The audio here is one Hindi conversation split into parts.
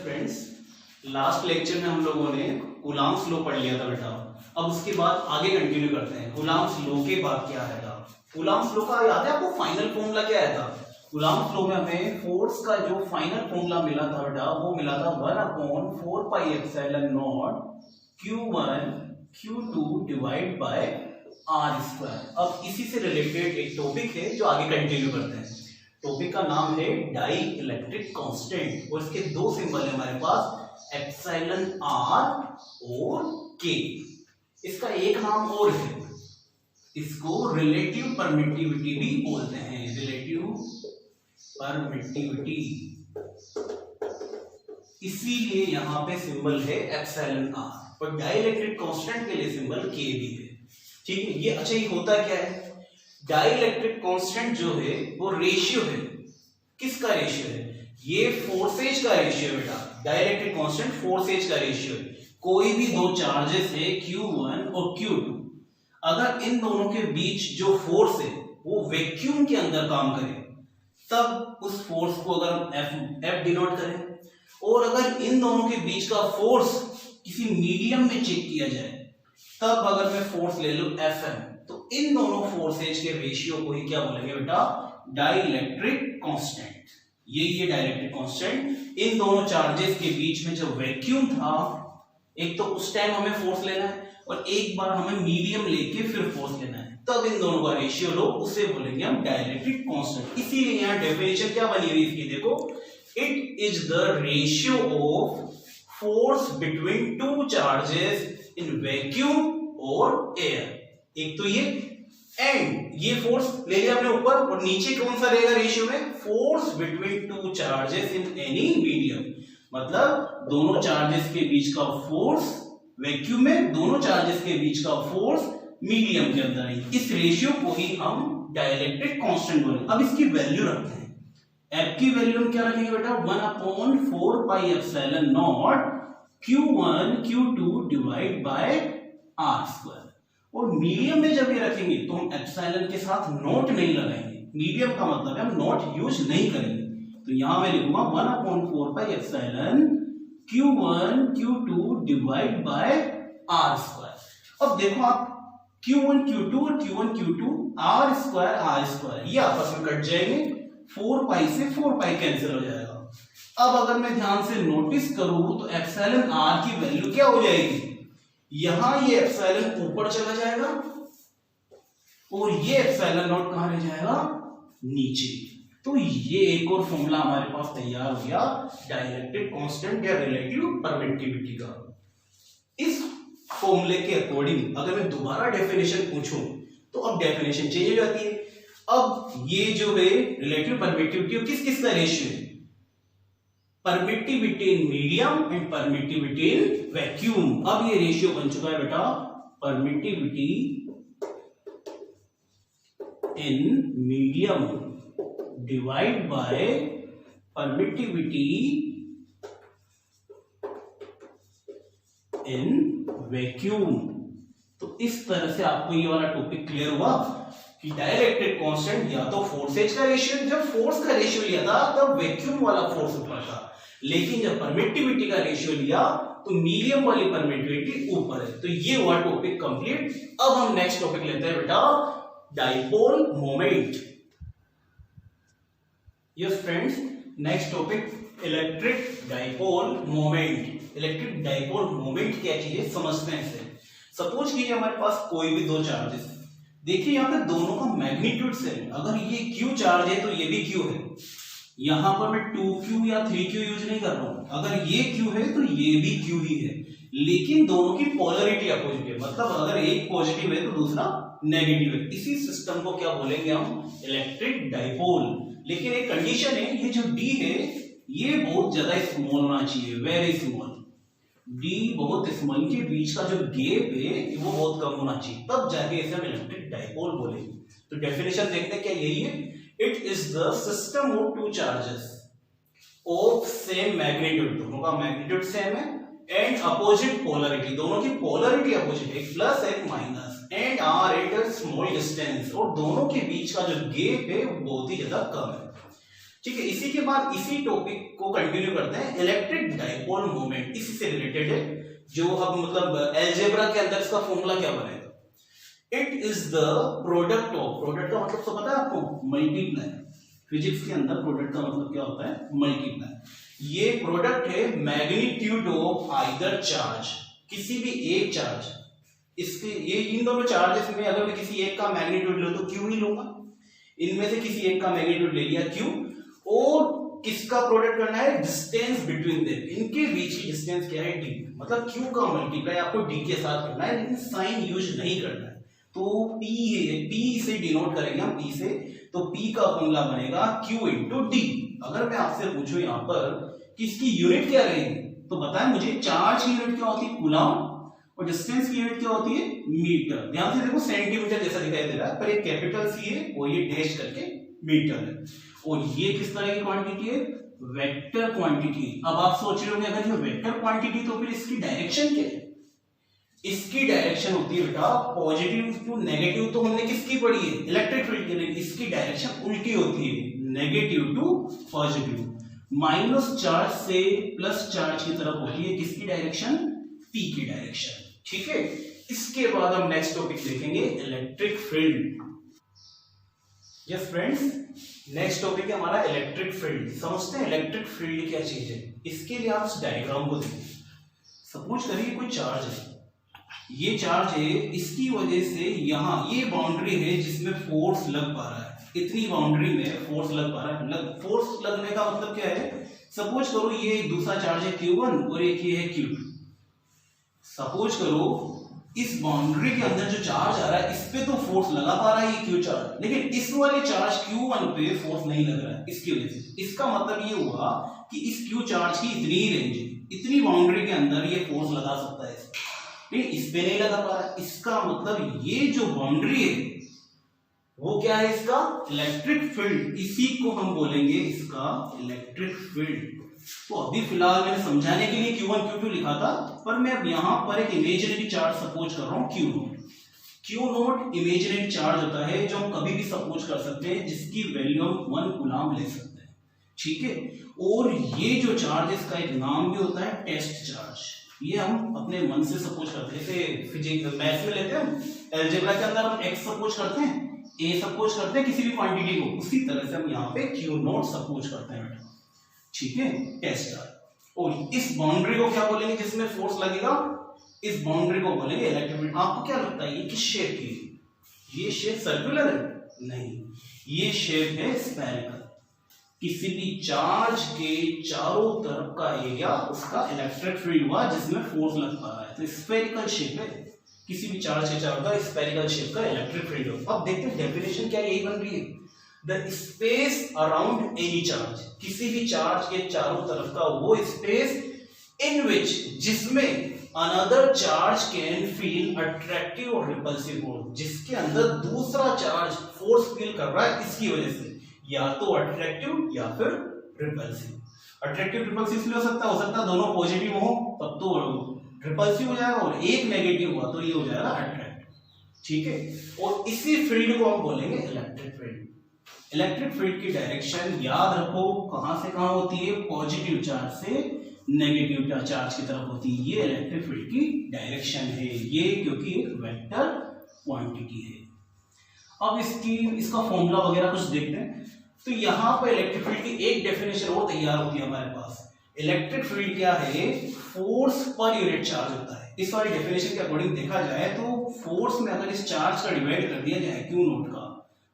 फ्रेंड्स, लास्ट लेक्चर में हम लोगों ने कूलॉम्स लॉ पढ़ लिया था बेटा। अब उसके बाद आगे कंटिन्यू करते हैं। कूलॉम्स लॉ के बाद क्या आएगा? कूलॉम्स लॉ का याद है आपको फाइनल फॉर्मूला क्या आया था? कूलॉम्स लॉ में हमें फोर्स का जो फाइनल फॉर्मूला मिला था बेटा, वो मिला था 1/4 pi epsilon naught Q1 Q2 divide bye R square. अब इसी से रिलेटेड एक टॉपिक है जो आगे कंटिन्यू करते हैं। टॉपिक का नाम है डाई इलेक्ट्रिक कांस्टेंट और इसके दो सिंबल है हमारे पास, एप्सिलॉन R और K। इसका एक नाम और है, इसको रिलेटिव परमिटिविटी भी बोलते हैं। रिलेटिव परमिटिविटी, इसीलिए यहां पे सिंबल है एप्सिलॉन R और डाई इलेक्ट्रिक कांस्टेंट के लिए सिंबल K भी है। ठीक है, ये अच्छा ये होता क्या है? डाई इलेक्ट्रिक कांस्टेंट जो है वो रेशियो है। किसका रेशियो है? ये फोर्सेज का रेशियो है बेटा। डाई इलेक्ट्रिक कांस्टेंट फोर्सेज का रेशियो है। कोई भी दो चार्जेस है Q1 और Q2, अगर इन दोनों के बीच जो फोर्स है वो वैक्यूम के अंदर काम करे, तब उस फोर्स को अगर हम F डिनोट करें, और अगर इन दोनों के बीच का फोर्स किसी मीडियम में चेक किया जाए, तब अगर मैं फोर्स ले लूं Fm, तो इन दोनों फोर्सेज के रेशियो को ही क्या बोलेंगे बेटा? Dielectric constant. ये डाई इलेक्ट्रिक कांस्टेंट इन दोनों चार्जेस के बीच में जो वैक्यूम था, एक तो उस टाइम हमें फोर्स लेना है और एक बार हमें मीडियम लेके फिर फोर्स लेना है, तब इन दोनों का रेशियो लो, उसे बोलेंगे हम डाई इलेक्ट्रिक कांस्टेंट। इसीलिए यहाँ डेफिनेशन क्या बनी हुई इसकी देखो, it is the ratio of force between two charges in vacuum और एयर। एक तो ये एंड ये फोर्स ले लिया अपने ऊपर, और नीचे कौन सा रहेगा रेशियो में? Force between two charges in any medium. मतलब दोनों चार्जेस के बीच का फोर्स वैक्यूम में, दोनों चार्जेस के बीच का फोर्स मीडियम के अंदर है। इस रेशियो को ही हम डाई इलेक्ट्रिक कांस्टेंट बोलेंगे। अब इसकी वैल्यू रखते हैं। F की वैल्यू हम क्या रखेंगे बेटा? 1/4 pi epsilon naught Q1 Q2 divide bye R square. और मीडियम में जब ये रखेंगे तो हम एप्सिलॉन के साथ नोट नहीं लगाएंगे। मीडियम का मतलब है हम नोट यूज नहीं करेंगे। तो यहां मैं लिखूंगा 1/4 pi epsilon Q1 Q2 divide bye R square. अब देखो आप, Q1 Q2 और Q1 Q2 R स्क्वायर ये आपस में कट जाएंगे, 4 पाई से 4 पाई कैंसिल हो जाएगा। अब अगर मैं ध्यान से नोटिस करूं तो एप्सिलॉन R की वैल्यू क्या हो जाएगी? यहां ये एप्सिलॉन ऊपर चला जाएगा और ये एप्सिलॉन नॉट कहां रह जाएगा? नीचे। तो ये एक और फॉर्मूला हमारे पास तैयार हो गया डाई इलेक्ट्रिक कांस्टेंट या रिलेटिव परमिटिविटी का। इस फॉर्मूले के अकॉर्डिंग अगर मैं दोबारा डेफिनेशन पूछूं तो अब डेफिनेशन चेंज हो जाती है। अब ये जो है रिलेटिव परमिटिविटी किस किस का रेशियो है? Permittivity in medium and permittivity in vacuum. अब ये रेशियो बन चुका है बेटा, permittivity in medium divide by permittivity in vacuum. तो इस तरह से आपको ये वाला टॉपिक क्लियर हुआ कि डाई इलेक्ट्रिक कांस्टेंट या तो फोर्सेज का रेशियो, जब फोर्स का रेशियो लिया था तब वैक्यूम वाला फोर्स ऊपर था, लेकिन जब परमिटिविटी का रेशियो लिया तो मीडियम वाली परमिटिविटी ऊपर है। तो ये हुआ टॉपिक कंप्लीट। अब हम नेक्स्ट टॉपिक लेते हैं बेटा, dipole moment. Yes friends, next topic electric dipole moment. Electric dipole moment क्या चीज है समझते हैं इसे। सपोज कीजिए हमारे पास कोई भी दो चार्जेस, देखिए यहाँ पे दोनों का मैग्नीट्यूड सेम। अगर ये Q चार्ज है तो ये भी Q है। यहां पर मैं 2Q या 3Q यूज नहीं कर रहा हूं। अगर ये Q है तो ये भी Q ही है, लेकिन दोनों की पोलरिटी अपोजिट है। मतलब अगर एक पॉजिटिव है तो दूसरा नेगेटिव है। इसी सिस्टम को क्या बोलेंगे हम? Electric dipole. लेकिन एक कंडीशन है, ये जो D है ये बहुत ज्यादा स्मॉल होना चाहिए, वेरी स्मॉल। D बहुत स्मॉल, के बीच का जो गैप है वो बहुत कम होना चाहिए, तब जाके इसे हम इलेक्ट्रिक डाइपोल बोलेंगे। तो डेफिनेशन देखते हैं क्या यही है। It is the system of two charges of same magnitude, दोनों का मैग्नीट्यूड सेम है, एंड अपोजिट पोलरिटी, दोनों की पोलरिटी अपोजिट है, एक प्लस एक minus, and are at a small distance, और दोनों के बीच का जो गैप है वो बहुत ही ज्यादा कम है। ठीक है, इसी के बाद इसी टॉपिक को कंटिन्यू करते हैं, इलेक्ट्रिक डाइपोल मोमेंट, इसी से रिलेटेड है, जो अब मतलब अलजेब्रा के अंदर इसका फॉर्मूला क्या बनेगा, it is the product of, product का मतलब तो पता है आपको, मल्टीप्लाई। फिजिक्स के अंदर प्रोडक्ट का मतलब क्या होता है, मल्टीप्लाई। ये प्रोडक्ट है मैग्नीट्यूड ऑफ आइदर चार्ज, किसी भी एक चार्ज, इसके ये इन दोनों चार्जेस में अगर मैं किसी एक का मैग्नीट्यूड लूं तो क्यू ही लूंगा, इनमें से किसी एक का मैग्नीट्यूड ले लिया क्यू, और किसका प्रोडक्ट करना है, डिस्टेंस बिटवीन देम, इनके बीच की डिस्टेंस क्या है, डी, मतलब क्यू का मल्टीप्लाई आपको डी के साथ करना है, लेकिन साइन यूज नहीं करना है। तो P है, P से डिनोट करेंगे हम, P से, तो P का फॉर्मूला बनेगा Q इंटू डी। अगर मैं आपसे पूछूं यहाँ पर कि इसकी यूनिट क्या रहेगी, तो बताएं मुझे, चार्ज की यूनिट क्या होती है, कूलम, और डिस्टेंस की यूनिट क्या होती है, मीटर। ध्यान से देखो, सेंटीमीटर जैसा दिखाई दे रहा है, पर एक कैपिटल सी है और ये डैश करके मीटर है, और ये किस तरह की क्वांटिटी है, वेक्टर क्वांटिटी। अब आप सोच रहे होंगे अगर ये वेक्टर क्वांटिटी तो फिर इसकी डायरेक्शन क्या है, इसकी डायरेक्शन होती है बेटा पॉजिटिव टू नेगेटिव, तो हमने किसकी पढ़ी है, इलेक्ट्रिक फील्ड के लिए, इसकी डायरेक्शन उल्टी होती है, negative to positive, minus charge से प्लस चार्ज की तरफ होती है किसकी डायरेक्शन, पी की डायरेक्शन। ठीक है, इसके बाद हम नेक्स्ट टॉपिक देखेंगे, electric field. Yes friends, next topic है हमारा इलेक्ट्रिक फील्ड। समझते हैं इलेक्ट्रिक फील्ड क्या चीज है। इसके लिए आप इस डायग्राम को देखिए, सपोज करिए कोई चार्ज है, ये चार्ज है, इसकी वजह से यहाँ ये बाउंड्री है जिसमें फोर्स लग पा रहा है, इतनी बाउंड्री में फोर्स लग पा रहा है। फोर्स लगने का मतलब क्या है, सपोज करो ये दूसरा चार्ज है Q1 और एक ये है Q2। सपोज करो इस बाउंड्री के अंदर जो चार्ज आ रहा है इस पे तो फोर्स लगा पा रहा है ये Q चार्ज, लेकिन इस वाले चार्ज Q1 पे फोर्स नहीं लग रहा है, इसकी वजह से। इसका मतलब ये हुआ कि इस Q चार्ज की इतनी ही रेंज है, इतनी बाउंड्री के अंदर ये फोर्स लगा सकता है, लेकिन इस पे नहीं लगा पा रहा है। इसका मतलब ये जो बाउंड्री है वो क्या है, इसका इलेक्ट्रिक फील्ड, इसी को हम बोलेंगे इसका इलेक्ट्रिक फील्ड। तो अभी फिलहाल मैंने समझाने के लिए Q1 Q2 लिखा था, पर मैं अब यहां पर एक इमेजिनरी चार्ज सपोज कर रहा हूं Q0 इमेजिनरी चार्ज होता है जो हम कभी भी सपोज कर सकते हैं, जिसकी वैल्यू हम 1 कूलम ले सकते हैं। ठीक है, और ये जो चार्ज है इसका एक नाम भी होता है टेस्ट चार्ज। ये हम अपने मन से सपोज करते हैं, जैसे फिजिक्स मैथ्स में लेते हैं हम, अलजेब्रा के अंदर हम x सपोज करते हैं, a सपोज करते हैं किसी भी क्वांटिटी को, उसी तरह से हम यहाँ पे Q0 सपोज करते हैं। ठीक है, टेस्ट चार्ज। और इस बाउंड्री को क्या बोलेंगे जिसमें फोर्स लगेगा, इस बाउंड्री को बोलेंगे इलेक्ट्रिक फील्ड। आपको क्या लगता है ये किस शेप की है, ये शेप सर्कुलर है, नहीं, ये शेप है स्फेरिकल। किसी भी चार्ज के चारों तरफ का एरिया उसका इलेक्ट्रिक फील्ड हुआ जिसमें फोर्स लग पा रहा है, तो स्फेरिकल शेप है, किसी भी चार्ज के चारों का स्फेरिकल शेप का इलेक्ट्रिक फील्ड हो। अब देखते हैं डेफिनेशन क्या यही बन रही है, the space around any charge, किसी भी चार्ज के चारों तरफ का वो स्पेस इन विच, जिसमें another charge can feel attractive और रिपल्सिव फोर्स, जिसके अंदर दूसरा चार्ज फोर्स फील कर रहा है इसकी वजह से, या तो अट्रैक्टिव या फिर रिपल्सिव। अट्रैक्टिव रिपल्सिव इसलिए हो सकता है दोनों पॉजिटिव हो तब तो रिपल्सिव हो जाएगा, और एक नेगेटिव हुआ तो ये हो जाएगा अट्रैक्टिव। ठीक है, और इसी फील्ड को हम बोलेंगे इलेक्ट्रिक फील्ड। इलेक्ट्रिक फील्ड की डायरेक्शन याद रखो कहां से कहां होती है, पॉजिटिव चार्ज से नेगेटिव चार्ज की तरफ होती है, ये इलेक्ट्रिक फील्ड की डायरेक्शन है, ये क्योंकि एक वेक्टर क्वांटिटी है। अब इसका फॉर्मूला वगैरह कुछ देखते हैं। तो यहाँ पर इलेक्ट्रिक फील्ड की एक डेफिनेशन और तैयार होती है हमारे पास। इलेक्ट्रिक फील्ड क्या है, फोर्स पर यूनिट चार्ज होता है। इस वाली डेफिनेशन के अकॉर्डिंग देखा जाए तो फोर्स में अगर इस चार्ज का डिवाइड कर दिया जाए Q0 का,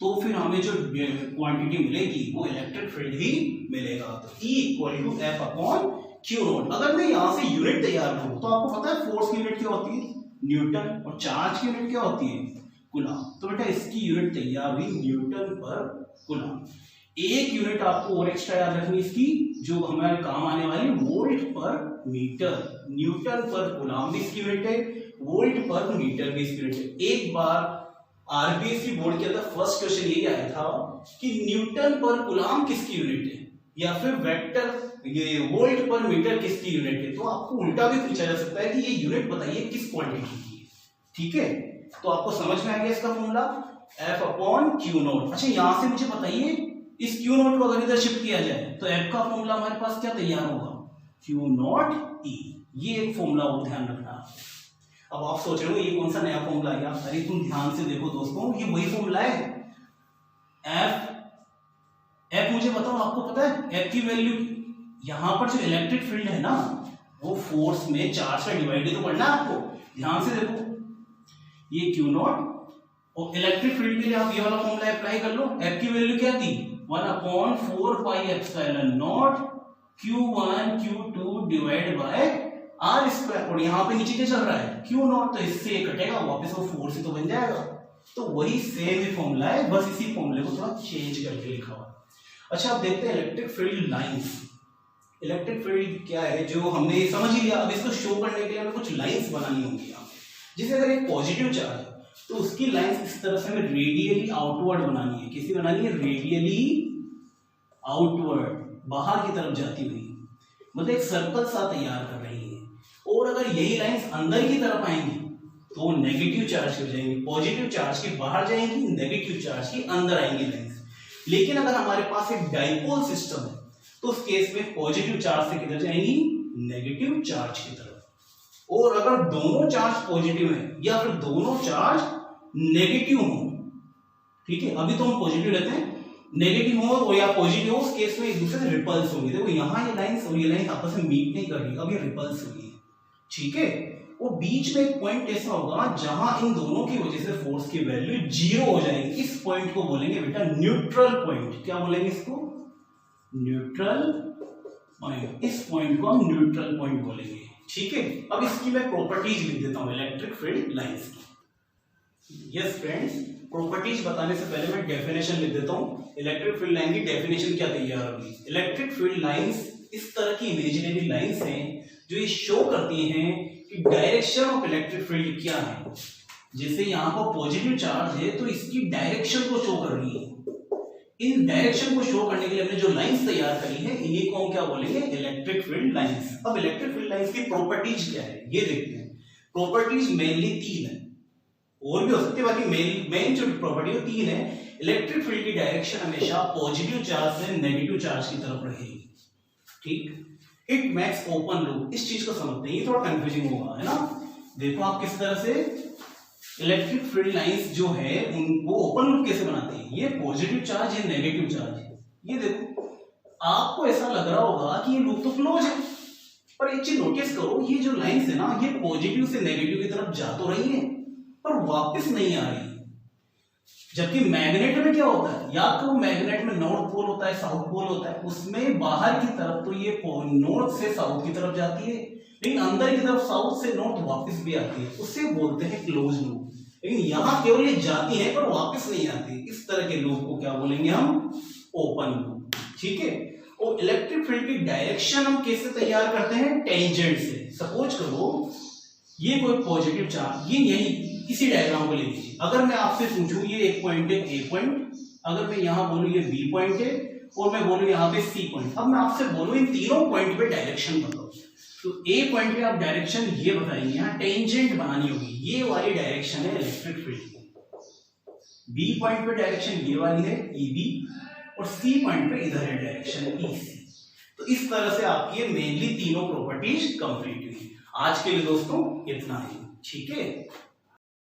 तो फिर हमें जो क्वांटिटी मिलेगी वो इलेक्ट्रिक फील्ड ही मिलेगा। तो E = F अपॉन Q0। अगर मैं यहाँ से यूनिट तैयार करूँ तो आपको पता है फोर्स की यूनिट क्या होती है, न्यूटन, और चार्ज की यूनिट क्या होती है, कूलम। तो बेटा इसकी यूनिट तैयार हुई न्यूटन पर कूलम। एक यूनिट आपको और एक्स्ट्रा याद रखनी इसकी, जो हमारे काम आने वाली, वोल्ट पर मीटर। न्यूटन पर कूलम भी इसकी यूनिट है, वोल्ट पर मीटर भी इसकी यूनिट है। एक बार आरबीएससी बोर्ड के अंदर फर्स्ट क्वेश्चन यही आया था कि न्यूटन पर कूलम किसकी यूनिट है, या फिर वेक्टर ये वोल्ट पर मीटर किसकी यूनिट है। तो आपको उल्टा भी पूछा जा सकता है कि ये यूनिट बताइए किस क्वांटिटी की है। ठीक है, तो आपको समझ में आ गया इसका फॉर्मूला F अपॉन Q0। अच्छा, यहां से मुझे बताइए इस क्यू नॉट को अगर इधर शिफ्ट किया जाए तो एफ का फॉर्मूला हमारे पास क्या तैयार होगा, क्यू नॉट ई। ये एक फॉर्मूला और ध्यान रखना। अब आप सोच रहे हो ये कौन सा नया फॉर्मूला आया, अरे तुम ध्यान से देखो दोस्तों, ये वही फॉर्मूला है। एफ मुझे बताओ, आपको पता है एफ की वैल्यू, यहां पर जो इलेक्ट्रिक फील्ड है ना वो फोर्स में चार्ज से डिवाइड तो करना है आपको। ध्यान से देखो, ये क्यू नॉट और इलेक्ट्रिक फील्ड के लिए आप ये वाला फॉर्मूला अप्लाई कर लो। एफ की वैल्यू क्या थी, 1/4 pi epsilon naught Q1 Q2 divide by r square. और यहाँ पे नीचे क्या चल रहा है, Q नॉट, तो इससे कटेगा वापस वो 4 से तो बन जाएगा। तो वही सेम ही फॉर्मूला है, बस इसी फॉर्मूले को थोड़ा चेंज करके लिखा हुआ। अच्छा अब देखते हैं electric field lines. Electric field क्या है जो हमने समझ ही लिया। अब इसको शो करने के लिए हमें कुछ लाइंस बनानी होंगी यहाँ पे। जैसे अगर एक पॉजिटिव चार्ज है तो उसकी लाइंस इस तरह से हमें रेडियली आउटवर्ड बनानी है। कैसी बनानी है, रेडियली आउटवर्ड, बाहर की तरफ जाती हुई, मतलब एक सर्कल सा तैयार कर रही है। और अगर यही लाइंस अंदर की तरफ आएंगी तो नेगेटिव चार्ज हो जाएंगी, पॉजिटिव चार्ज की बाहर जाएंगी, नेगेटिव चार्ज की अंदर आएंगी लाइंस। लेकिन अगर हमारे पास एक डाइपोल सिस्टम है तो उस केस में पॉजिटिव चार्ज से किधर जाएंगी, नेगेटिव चार्ज की तरफ। और अगर दोनों चार्ज पॉजिटिव है या फिर दोनों चार्ज नेगेटिव हो, ठीक है, अभी तो हम पॉजिटिव लेते हैं, नेगेटिव हो और या पॉजिटिव हो, उस केस में एक दूसरे से रिपल्स होंगे। देखो यहाँ ये लाइंस और ये लाइंस आपस में मीट नहीं कर रही, अब ये रिपल्स होगी, ठीक है। वो बीच में एक पॉइंट ऐसा होगा जहां इन दोनों की वजह से फोर्स की वैल्यू 0 हो जाएगी। इस पॉइंट को बोलेंगे बेटा न्यूट्रल पॉइंट। क्या बोलेंगे इसको, न्यूट्रल पॉइंट। इस पॉइंट को हम न्यूट्रल पॉइंट बोलेंगे, ठीक है। अब इसकी मैं प्रॉपर्टीज लिख देता हूं इलेक्ट्रिक फील्ड लाइंस की। यस फ्रेंड्स, प्रॉपर्टीज बताने से पहले मैं डेफिनेशन लिख देता हूं। इलेक्ट्रिक फील्ड लाइन की डेफिनेशन क्या तैयार होगी। इलेक्ट्रिक फील्ड लाइंस इस तरह की इमेजिनरी लाइंस हैं जो ये शो करती हैं कि डायरेक्शन ऑफ इलेक्ट्रिक फील्ड क्या है। जैसे यहाँ पर पॉजिटिव चार्ज है तो इसकी डायरेक्शन को शो कर रही है। इन डायरेक्शन को शो करने के लिए हमने जो लाइंस तैयार करी है इन्हीं को हम क्या बोलेंगे, इलेक्ट्रिक फील्ड लाइंस। अब इलेक्ट्रिक फील्ड लाइंस की प्रॉपर्टीज क्या है ये देखते हैं। प्रॉपर्टीज मेनली 3 है, और भी हो सकती है, बाकी मेन जो प्रॉपर्टी है 3 है। इलेक्ट्रिक फील्ड की डायरेक्शन हमेशा पॉजिटिव चार्ज से नेगेटिव चार्ज की तरफ रहेगी, ठीक। It makes open loop. इस चीज को समझते हैं, ये थोड़ा कंफ्यूजिंग होगा, है ना। देखो आप किस तरह से इलेक्ट्रिक फील्ड लाइंस जो है उनको ओपन लूप कैसे बनाते हैं। ये पॉजिटिव चार्ज है, नेगेटिव चार्ज है। ये देखो आपको ऐसा लग रहा होगा कि ये लूप तो क्लोज है, पर एक चीज नोटिस करो, ये जो लाइंस है ना ये पॉजिटिव से नेगेटिव की तरफ जा तो रही है पर वापस नहीं आ रही। जबकि मैग्नेट में क्या होता है, याद करो मैग्नेट में नॉर्थ पोल होता है, साउथ पोल होता है, उसमें बाहर की तरफ तो ये नॉर्थ से साउथ की तरफ जाती है, लेकिन अंदर की तरफ साउथ से नॉर्थ वापस भी आती है, उससे बोलते हैं क्लोज लूप। लेकिन यहाँ केवल ये जाती है पर वापस नहीं आती, इस तरह के लूप को क्या बोलेंगे हम, ओपन लूप, ठीक है। और इलेक्ट्रिक फील्ड की डायरेक्शन हम कैसे तैयार करते हैं, टेंजेंट से। सपोज करो ये कोई पॉजिटिव चार्ज, ये यही इसी डायग्राम को ले लीजिए। अगर मैं आपसे पूछूं ये एक पॉइंट है ए पॉइंट, अगर मैं यहां बोलूं ये बी पॉइंट है और मैं बोलूं यहां पे सी पॉइंट, अब मैं आपसे बोलूं इन तीनों पॉइंट पे डायरेक्शन बताओ, तो ए पॉइंट पे आप डायरेक्शन ये बताएंगे, यहाँ टेंजेंट बनानी होगी, ये वाली डायरेक्शन है इलेक्ट्रिक फील्ड की। बी पॉइंट पे डायरेक्शन ये वाली है ईबी, और सी पॉइंट पे इधर है डायरेक्शन ईसी। तो इस तरह से आपकी ये मेनली तीनों प्रॉपर्टीज कंप्लीट हुई। आज के लिए दोस्तों इतना ही, ठीक है।